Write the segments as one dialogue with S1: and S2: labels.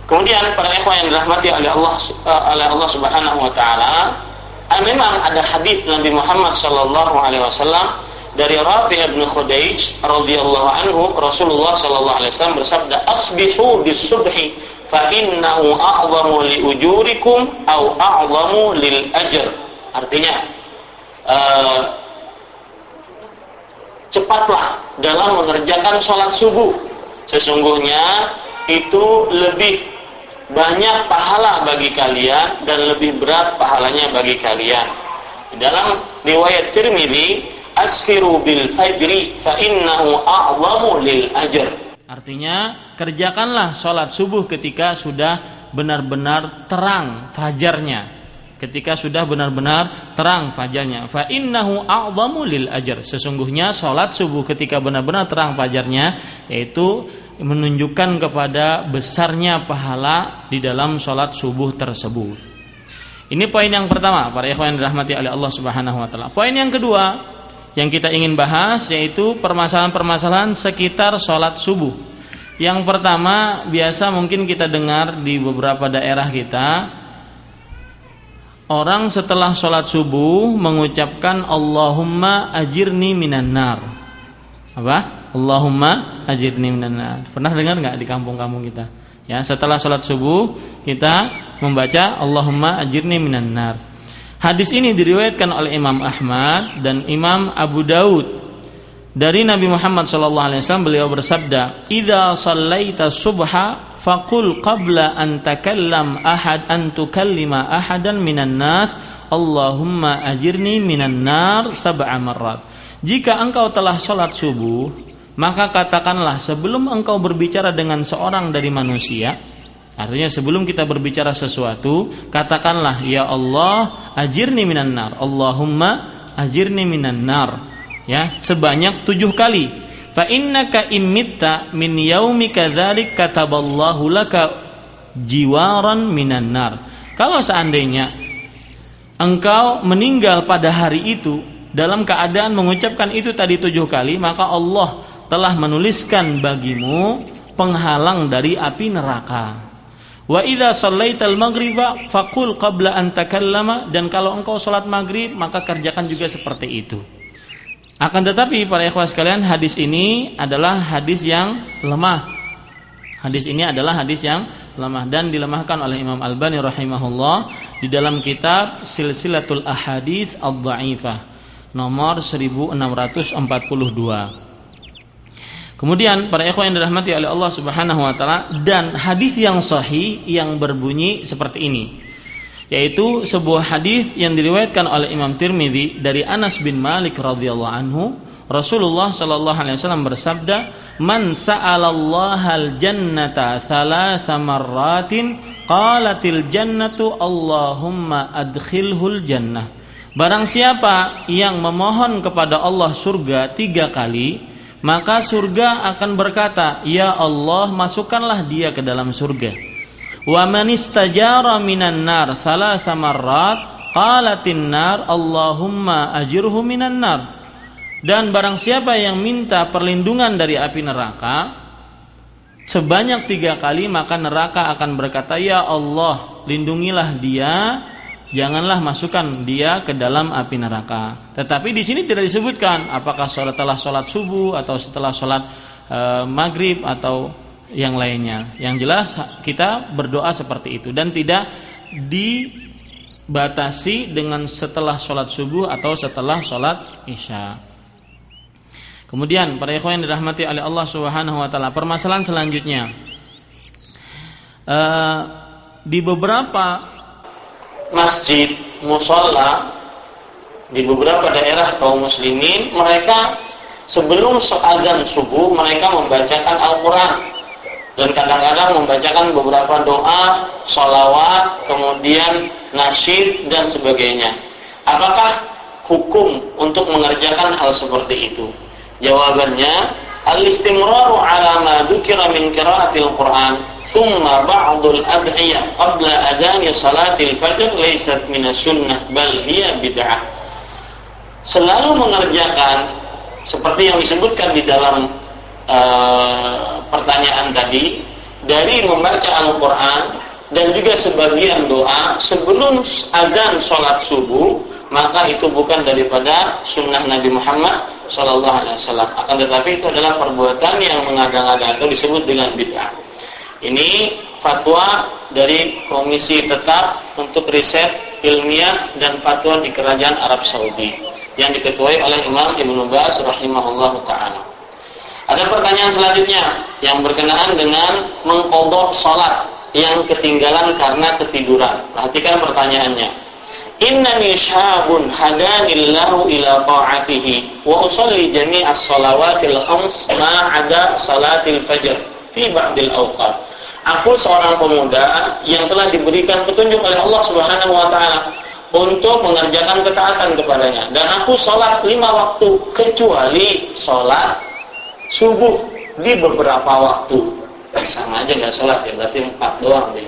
S1: Kemudian para ikhwan yang dirahmati oleh Allah Subhanahu wa taala, memang ada hadis Nabi Muhammad sallallahu alaihi wasallam dari Rafi' bin Khudaij radhiyallahu anhu, Rasulullah sallallahu alaihi wasallam bersabda, "Asbihu bis-subhi fa innahu a'zamu li ujurikum aw a'zamu lil ajr." Artinya, cepatlah dalam mengerjakan sholat subuh, sesungguhnya itu lebih banyak pahala bagi kalian dan lebih berat pahalanya bagi kalian. Dalam riwayat Tirmidzi, asfiru bil fajri fa innahu a'zamu lil ajr. Artinya, kerjakanlah sholat subuh ketika sudah benar-benar terang fajarnya. Ketika sudah benar-benar terang fajarnya. Fa innahu a'zamu lil ajr. Sesungguhnya sholat subuh ketika benar-benar terang fajarnya, yaitu menunjukkan kepada besarnya pahala di dalam sholat subuh tersebut. Ini poin yang pertama, para ikhwan yang dirahmati oleh Allah Subhanahu wa taala. Poin yang kedua yang kita ingin bahas yaitu permasalahan-permasalahan sekitar sholat subuh. Yang pertama, biasa mungkin kita dengar di beberapa daerah kita, orang setelah sholat subuh mengucapkan Allahumma ajirni minan nar. Apa? Allahumma ajirni minan nar. Pernah dengar nggak di kampung-kampung kita? Ya, setelah sholat subuh kita membaca Allahumma ajirni minan nar. Hadis ini diriwayatkan oleh Imam Ahmad dan Imam Abu Daud dari Nabi Muhammad SAW. Beliau bersabda, "Idza shallaita subha faqul qabla an tukallima ahadan minan nas Allahumma ajirni minan nar sab'a marrat." Jika engkau telah sholat subuh, maka katakanlah sebelum engkau berbicara dengan seorang dari manusia, artinya sebelum kita berbicara sesuatu, katakanlah, ya Allah ajirni minan nar, Allahumma ajirni minan nar, ya, sebanyak 7 kali. Fa innaka imitta min yaumika dzalik kataballahu laka jiwaran minan nar. Kalau seandainya engkau meninggal pada hari itu dalam keadaan mengucapkan itu tadi 7 kali, maka Allah telah menuliskan bagimu penghalang dari api neraka. Wa idza shallaital maghriba faqul qabla an takallama, dan kalau engkau salat maghrib maka kerjakan juga seperti itu. Akan tetapi para ikhwah sekalian, hadis ini adalah hadis yang lemah. Hadis ini adalah hadis yang lemah dan dilemahkan oleh Imam Albani rahimahullah di dalam kitab Silsilatul Ahadits Adh-Dha'ifah nomor 1642. Kemudian para ikhwan yang dirahmati oleh Allah Subhanahu wa taala, dan hadis yang sahih yang berbunyi seperti ini, yaitu sebuah hadis yang diriwayatkan oleh Imam Tirmidzi dari Anas bin Malik radhiyallahu anhu, Rasulullah sallallahu alaihi wasallam bersabda, "Man sa'alallahal jannata thalatha marratin qalatil jannatu Allahumma adkhilhul jannah." Barang siapa yang memohon kepada Allah surga 3 kali, maka surga akan berkata, ya Allah masukkanlah dia ke dalam surga. Wa man istajara minan nar thalatha marrat qalatin nar Allahumma ajirhu minan nar. Dan barang siapa yang minta perlindungan dari api neraka sebanyak 3 kali, maka neraka akan berkata, ya Allah lindungilah dia, janganlah masukkan dia ke dalam api neraka. Tetapi di sini tidak disebutkan apakah setelah sholat subuh atau setelah sholat maghrib atau yang lainnya. Yang jelas kita berdoa seperti itu dan tidak dibatasi dengan setelah sholat subuh atau setelah sholat isya. Kemudian para ikhwan yang dirahmati oleh Allah Subhanahu wa taala, permasalahan selanjutnya, di beberapa masjid, musholla di beberapa daerah kaum muslimin, mereka sebelum azan subuh mereka membacakan Al-Quran dan kadang-kadang membacakan beberapa doa, sholawat, kemudian nasyid dan sebagainya. Apakah hukum untuk mengerjakan hal seperti itu? Jawabannya, al-istimraru ala ma dzukira min qiraatil Quran thumma ba'dul ad'iyah qabla adhan salatil fajr laysat minas sunnah bal hiya bid'ah. Selalu mengerjakan seperti yang disebutkan di dalam pertanyaan tadi, dari membaca Al-Quran dan juga sebagian doa sebelum azan sholat subuh, maka itu bukan daripada sunnah Nabi Muhammad SAW. Akan tetapi itu adalah perbuatan yang mengada-ngada atau disebut dengan bid'ah. Ini fatwa dari Komisi Tetap untuk Riset Ilmiah dan Fatwa di Kerajaan Arab Saudi yang diketuai oleh Imam Ibnu Baz rahimahullahu ta'ala. Ada pertanyaan selanjutnya yang berkenaan dengan mengqadha salat yang ketinggalan karena ketiduran. Perhatikan pertanyaannya. Innani syahabun hadanillahu ila ta'atihi wa usalli jami'as salawatil khams ma'ada salatil fajr fi ba'dil awqat. Aku seorang pemuda yang telah diberikan petunjuk oleh Allah Subhanahu wa taala untuk mengerjakan ketaatan kepadanya, dan aku sholat 5 waktu kecuali sholat subuh di beberapa waktu. Sama aja nggak sholat ya, berarti 4 doang deh.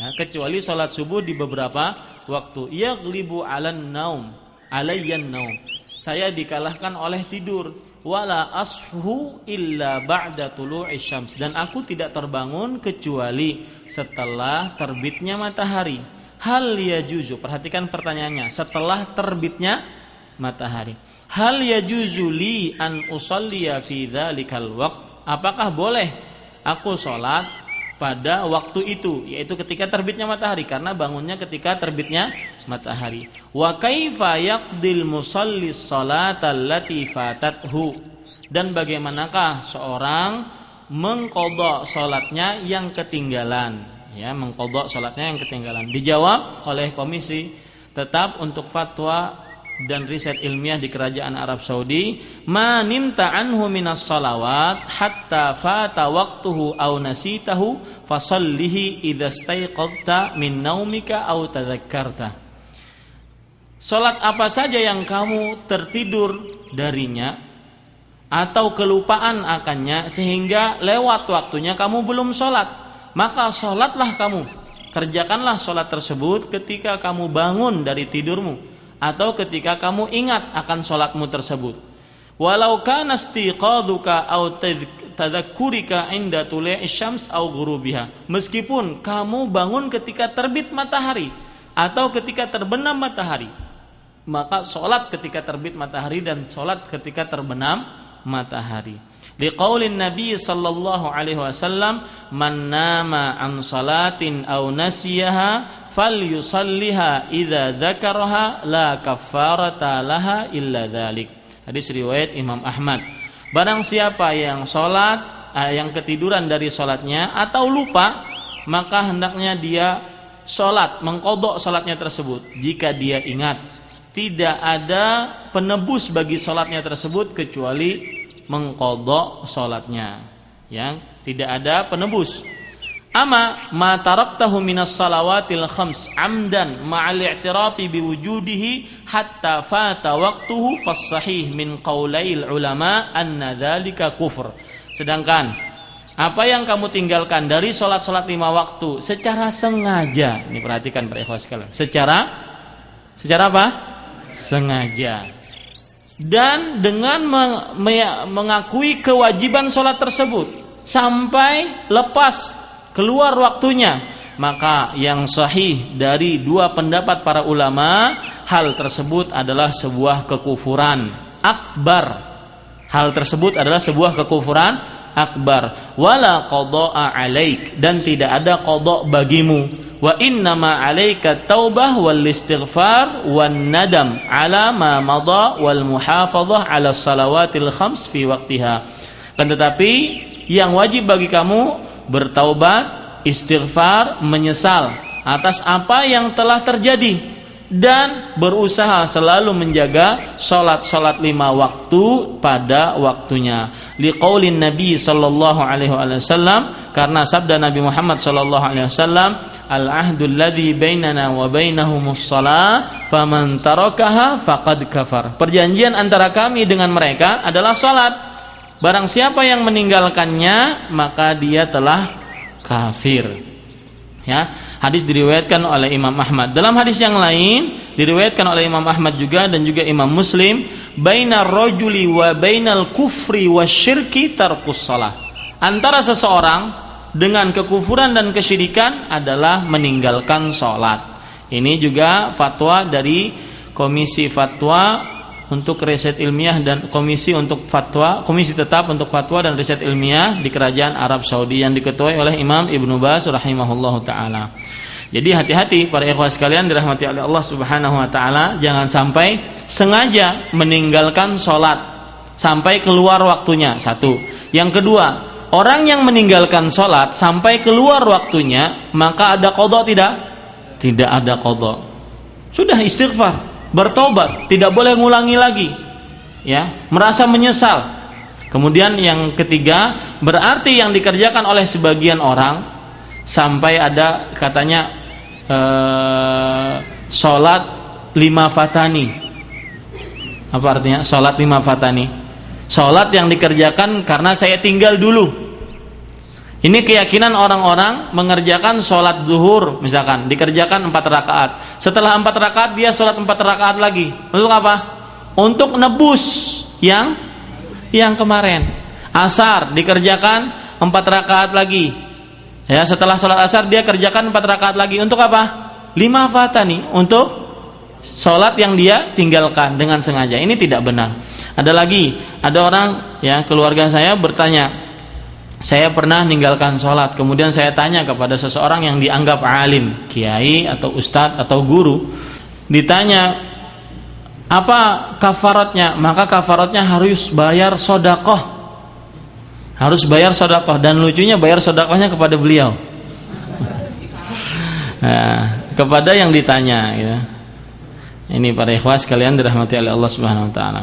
S1: Ya, kecuali sholat subuh di beberapa waktu. Yaghlibu 'alan naum, alayyan naum. Saya dikalahkan oleh tidur. Wala ashu illa ba'da tulu'i syams, dan aku tidak terbangun kecuali setelah terbitnya matahari. Hal yajuzu, perhatikan pertanyaannya, setelah terbitnya matahari. Hal yajuzu li an usalliya fi dzalikal waqt, apakah boleh aku sholat pada waktu itu, yaitu ketika terbitnya matahari, karena bangunnya ketika terbitnya matahari. Wa kaifa yaqdil musalli sholata allati fatathu, dan bagaimanakah seorang mengqadha salatnya yang ketinggalan, ya, mengqadha salatnya yang ketinggalan. Dijawab oleh Komisi Tetap untuk Fatwa dan Riset Ilmiah di Kerajaan Arab Saudi, ma nimta anhu minas salawat hatta fata waqtuhu aw nasitahu fasallihi idza staiqadta min naumika aw tadhakkarta. Salat apa saja yang kamu tertidur darinya atau kelupaan akannya sehingga lewat waktunya kamu belum salat, maka salatlah kamu. Kerjakanlah salat tersebut ketika kamu bangun dari tidurmu atau ketika kamu ingat akan salatmu tersebut. Walau kana istiqadhuka aw tadhakkurika inda tulu'i syams aw ghurubiha, meskipun kamu bangun ketika terbit matahari atau ketika terbenam matahari, maka salat ketika terbit matahari dan salat ketika terbenam matahari. Liqaulin Nabi sallallahu alaihi wasallam, man nama an salatin aw nasiyaha falyusalliha idza dzakaraha la kaffarata laha illa dzalik. Hadis riwayat Imam Ahmad. Barang siapa yang salat yang ketiduran dari salatnya atau lupa, maka hendaknya dia salat, mengqadha salatnya tersebut jika dia ingat. Tidak ada penebus bagi salatnya tersebut kecuali mengqadha salatnya, yang tidak ada penebus. Ama ma taraktahu minas salawatil khams amdan ma'al i'tirafi biwujudihi hatta fata waqtuhu fas-sahih min qaulail ulama anna dzalika kufr. Sedangkan apa yang kamu tinggalkan dari salat-salat 5 waktu secara sengaja, ini perhatikan para ikhwan sekalian, secara apa? Sengaja. Dan dengan mengakui kewajiban sholat tersebut sampai lepas keluar waktunya, maka yang sahih dari 2 pendapat para ulama, hal tersebut adalah sebuah kekufuran akbar. Hal tersebut adalah sebuah kekufuran akbar. Wala qada'a alaik, dan tidak ada qada bagimu. Wa innama 'alaika taubah wal istighfar wan nadam 'ala ma madha wal muhafadzah 'ala salawatil khams fi waqtiha. Kan tetapi yang wajib bagi kamu bertaubat, istighfar, menyesal atas apa yang telah terjadi, dan berusaha selalu menjaga salat-salat 5 waktu pada waktunya. Liqaulin Nabi sallallahu alaihi wasallam, karena sabda Nabi Muhammad sallallahu alaihi wasallam, al-ahdul ladzi bainana wa bainahumus shalah faman tarakaha faqad kafar. Perjanjian antara kami dengan mereka adalah salat. Barang siapa yang meninggalkannya, maka dia telah kafir. Ya, hadis diriwayatkan oleh Imam Ahmad. Dalam hadis yang lain diriwayatkan oleh Imam Ahmad juga dan juga Imam Muslim, bainar rajuli wa bainal kufri wasyirki tarkus shalah. Antara seseorang dengan kekufuran dan kesyirikan adalah meninggalkan sholat. Ini juga fatwa dari Komisi Fatwa untuk Riset Ilmiah dan Komisi Tetap untuk Fatwa dan Riset Ilmiah di Kerajaan Arab Saudi yang diketuai oleh Imam Ibnu Baz rahimahullahu taala. Jadi hati-hati para ikhwah sekalian dirahmati oleh Allah Subhanahu wa taala, jangan sampai sengaja meninggalkan sholat sampai keluar waktunya. Satu. Yang kedua, orang yang meninggalkan sholat sampai keluar waktunya, maka ada qadha tidak? Tidak ada qadha. Sudah istighfar, bertobat, tidak boleh ngulangi lagi. Ya, merasa menyesal. Kemudian yang ketiga, berarti yang dikerjakan oleh sebagian orang sampai ada katanya sholat 5 fatani. Apa artinya sholat 5 fatani? Sholat yang dikerjakan karena saya tinggal dulu. Ini keyakinan orang-orang mengerjakan sholat zuhur misalkan dikerjakan 4 rakaat. Setelah 4 rakaat dia sholat 4 rakaat lagi. Untuk apa? Untuk nebus yang kemarin. Asar dikerjakan 4 rakaat lagi. Ya, setelah sholat asar dia kerjakan 4 rakaat lagi. Untuk apa? 5 fatani, untuk sholat yang dia tinggalkan dengan sengaja. Ini tidak benar. Ada lagi, ada orang ya, keluarga saya bertanya, saya pernah meninggalkan sholat. Kemudian saya tanya kepada seseorang yang dianggap alim, kiai atau ustadz atau guru. Ditanya, apa kafaratnya? Maka kafaratnya harus bayar sodakoh. Harus bayar sodakoh. Dan lucunya bayar sodakohnya kepada beliau. Nah, kepada yang ditanya gitu. Ini para ikhwas sekalian dirahmati oleh Allah Subhanahu wa taala.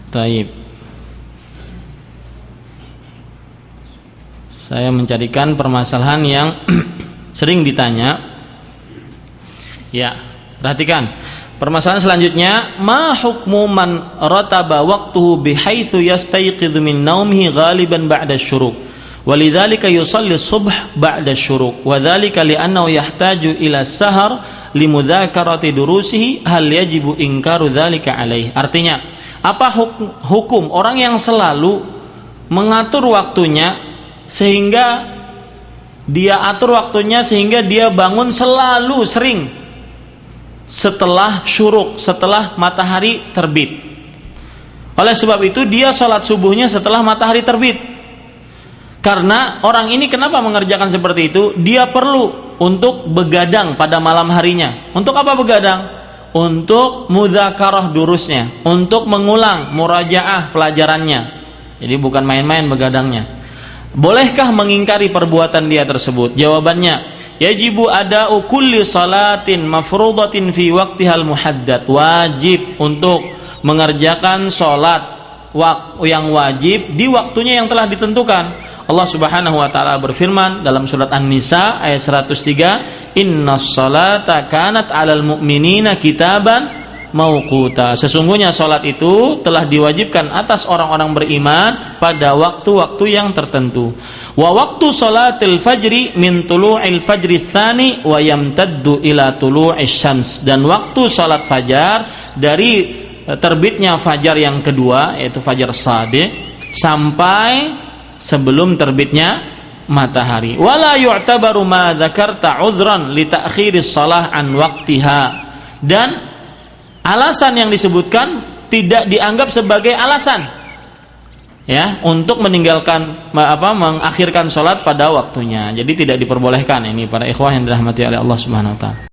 S1: Taib. Saya mencarikan permasalahan yang sering ditanya. Ya, perhatikan. Permasalahan selanjutnya, ma hukmu man rataba waqtuhu bihaitsu yastayqidhu min naumihi ghaliban ba'da asy-syuruq. Walidzalika yusalli subh ba'da asy-syuruq. Wa dzalika li'annahu yahtaju ila sahar limudzakarati durusihi hal yajibu inkaru dzalika alaihi. Artinya, apa hukum orang yang selalu mengatur waktunya sehingga dia atur waktunya sehingga dia bangun selalu sering setelah syuruk, setelah matahari terbit. Oleh sebab itu dia sholat subuhnya setelah matahari terbit. Karena orang ini kenapa mengerjakan seperti itu? Dia perlu untuk begadang pada malam harinya. Untuk apa begadang? Untuk mudzakarah durusnya, untuk mengulang murajaah pelajarannya. Jadi bukan main-main begadangnya. Bolehkah mengingkari perbuatan dia tersebut? Jawabannya, yajibu ada'u kulli salatin mafruḍatin fi waqtihal muhaddad. Wajib untuk mengerjakan salat yang wajib di waktunya yang telah ditentukan. Allah Subhanahu wa taala berfirman dalam surat An-Nisa ayat 103, "Innas salata kanat 'alal mu'minina kitaban mauquta." Sesungguhnya salat itu telah diwajibkan atas orang-orang beriman pada waktu-waktu yang tertentu. Wa waqtu salatil fajri min tulu'il fajri tsani wa yamtaddu ila tulu'isy syams. Dan waktu salat fajar dari terbitnya fajar yang kedua yaitu fajar shadiq sampai sebelum terbitnya matahari. Wala yu'tabaru ma dzakarta 'udhran li ta'khiris shalah an waqtiha. Dan alasan yang disebutkan tidak dianggap sebagai alasan ya untuk meninggalkan mengakhirkan sholat pada waktunya. Jadi tidak diperbolehkan. Ini para ikhwah yang dirahmati oleh Allah Subhanahu wa taala.